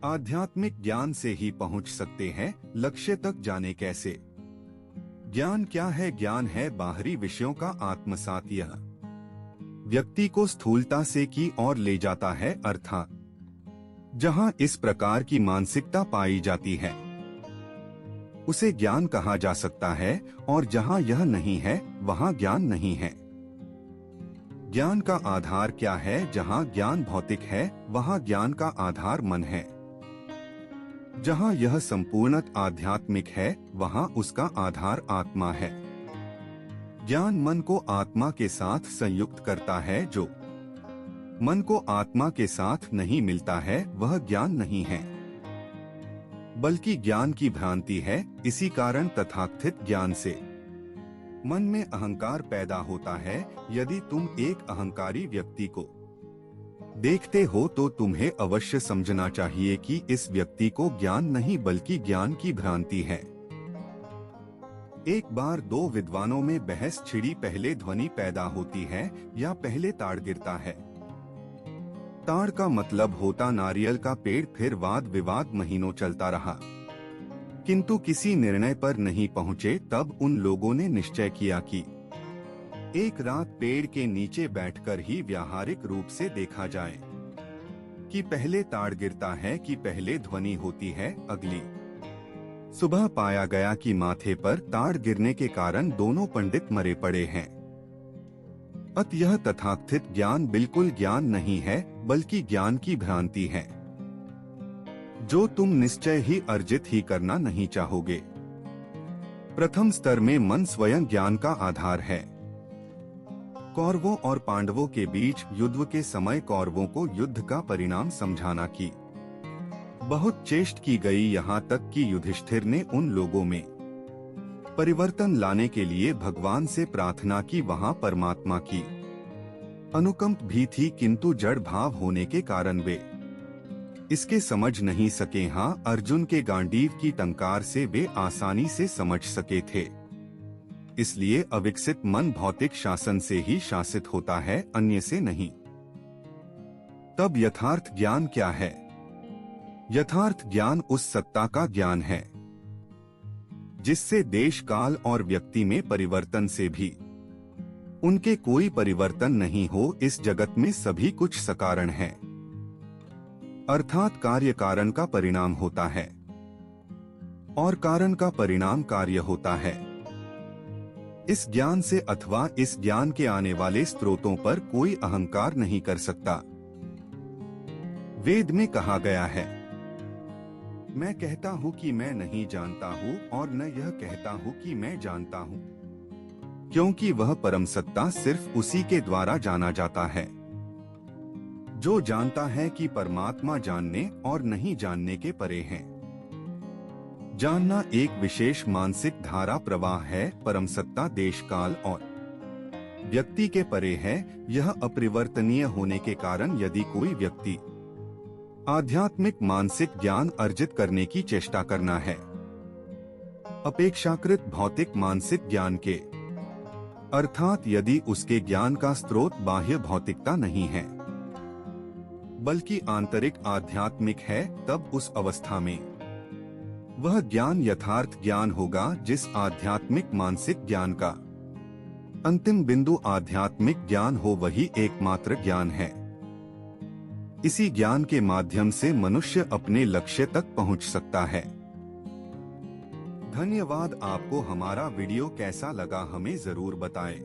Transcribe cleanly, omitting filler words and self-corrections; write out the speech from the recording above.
आध्यात्मिक ज्ञान से ही पहुंच सकते हैं, लक्ष्य तक जाने कैसे। ज्ञान क्या है? ज्ञान है बाहरी विषयों का आत्मसात। यह व्यक्ति को स्थूलता से की ओर ले जाता है, अर्थात जहां इस प्रकार की मानसिकता पाई जाती है उसे ज्ञान कहा जा सकता है, और जहां यह नहीं है वहां ज्ञान नहीं है। ज्ञान का आधार क्या है? जहां ज्ञान भौतिक है वहां ज्ञान का आधार मन है। जहां यह संपूर्णतः आध्यात्मिक है वहां उसका आधार आत्मा है। ज्ञान मन को आत्मा के साथ संयुक्त करता है। जो मन को आत्मा के साथ नहीं मिलता है वह ज्ञान नहीं है, बल्कि ज्ञान की भ्रांति है। इसी कारण तथाकथित ज्ञान से मन में अहंकार पैदा होता है। यदि तुम एक अहंकारी व्यक्ति को देखते हो तो तुम्हें अवश्य समझना चाहिए कि इस व्यक्ति को ज्ञान नहीं बल्कि ज्ञान की भ्रांति है। एक बार दो विद्वानों में बहस छिड़ी। पहले ध्वनि पैदा होती है या पहले ताड़ गिरता है? ताड़ का मतलब होता नारियल का पेड़। फिर वाद विवाद महीनों चलता रहा, किंतु किसी निर्णय पर नहीं पहुंचे। तब उन लोगों ने निश्चय किया कि एक रात पेड़ के नीचे बैठकर ही व्यावहारिक रूप से देखा जाए कि पहले ताड़ गिरता है कि पहले ध्वनि होती है। अगली सुबह पाया गया कि माथे पर ताड़ गिरने के कारण दोनों पंडित मरे पड़े हैं। अतः यह तथाकथित ज्ञान बिल्कुल ज्ञान नहीं है, बल्कि ज्ञान की भ्रांति है, जो तुम निश्चय ही अर्जित ही करना नहीं चाहोगे। प्रथम स्तर में मन स्वयं ज्ञान का आधार है। कौरवों और पांडवों के बीच युद्ध के समय कौरवों को युद्ध का परिणाम समझाना की बहुत चेष्टा की गई, यहाँ तक कि युधिष्ठिर ने उन लोगों में परिवर्तन लाने के लिए भगवान से प्रार्थना की। वहाँ परमात्मा की अनुकंप भी थी, किंतु जड़ भाव होने के कारण वे इसके समझ नहीं सके। हाँ, अर्जुन के गांडीव की टंकार से वे आसानी से समझ सके थे। इसलिए अविकसित मन भौतिक शासन से ही शासित होता है, अन्य से नहीं। तब यथार्थ ज्ञान क्या है? यथार्थ ज्ञान उस सत्ता का ज्ञान है जिससे देश काल और व्यक्ति में परिवर्तन से भी उनके कोई परिवर्तन नहीं हो। इस जगत में सभी कुछ सकारण है, अर्थात कार्य कारण का परिणाम होता है और कारण का परिणाम कार्य होता है। इस ज्ञान से अथवा इस ज्ञान के आने वाले स्रोतों पर कोई अहंकार नहीं कर सकता। वेद में कहा गया है, मैं कहता हूँ कि मैं नहीं जानता हूँ और न यह कहता हूँ कि मैं जानता हूँ, क्योंकि वह परम सत्ता सिर्फ उसी के द्वारा जाना जाता है जो जानता है कि परमात्मा जानने और नहीं जानने के परे है। जानना एक विशेष मानसिक धारा प्रवाह है, परम सत्ता देश काल और व्यक्ति के परे है। यह अपरिवर्तनीय होने के कारण यदि कोई व्यक्ति आध्यात्मिक मानसिक ज्ञान अर्जित करने की चेष्टा करना है अपेक्षाकृत भौतिक मानसिक ज्ञान के, अर्थात यदि उसके ज्ञान का स्रोत बाह्य भौतिकता नहीं है बल्कि आंतरिक आध्यात्मिक है, तब उस अवस्था में वह ज्ञान यथार्थ ज्ञान होगा। जिस आध्यात्मिक मानसिक ज्ञान का अंतिम बिंदु आध्यात्मिक ज्ञान हो वही एकमात्र ज्ञान है। इसी ज्ञान के माध्यम से मनुष्य अपने लक्ष्य तक पहुंच सकता है। धन्यवाद। आपको हमारा वीडियो कैसा लगा हमें जरूर बताएं।